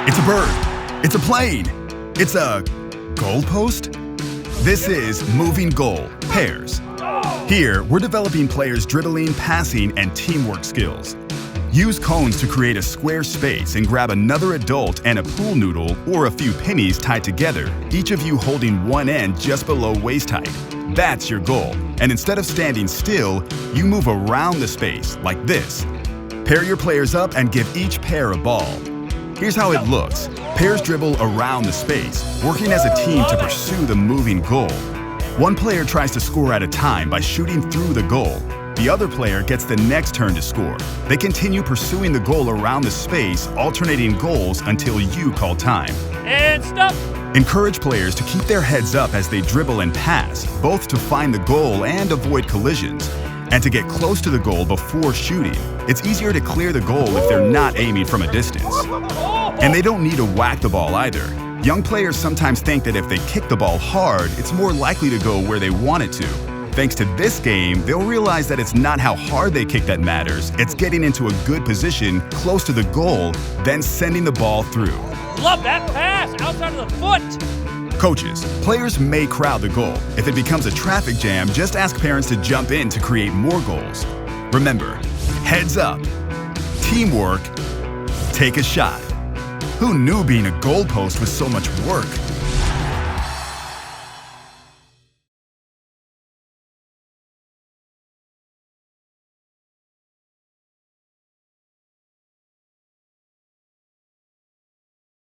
It's a bird. It's a plane. It's a goalpost. This is Moving Goal, Pairs. Here, we're developing players' dribbling, passing, and teamwork skills. Use cones to create a square space and grab another adult and a pool noodle or a few pennies tied together, each of you holding one end just below waist height. That's your goal. And instead of standing still, you move around the space like this. Pair your players up and give each pair a ball. Here's how it looks. Pairs dribble around the space, working as a team to pursue the moving goal. One player tries to score at a time by shooting through the goal. The other player gets the next turn to score. They continue pursuing the goal around the space, alternating goals until you call time. And stop! Encourage players to keep their heads up as they dribble and pass, both to find the goal and avoid collisions, and to get close to the goal before shooting. It's easier to clear the goal if they're not aiming from a distance. And they don't need to whack the ball either. Young players sometimes think that if they kick the ball hard, it's more likely to go where they want it to. Thanks to this game, they'll realize that it's not how hard they kick that matters, it's getting into a good position close to the goal, then sending the ball through. Love that pass! Outside of the foot! Coaches, players may crowd the goal. If it becomes a traffic jam, just ask parents to jump in to create more goals. Remember, heads up, teamwork, take a shot. Who knew being a goalpost was so much work?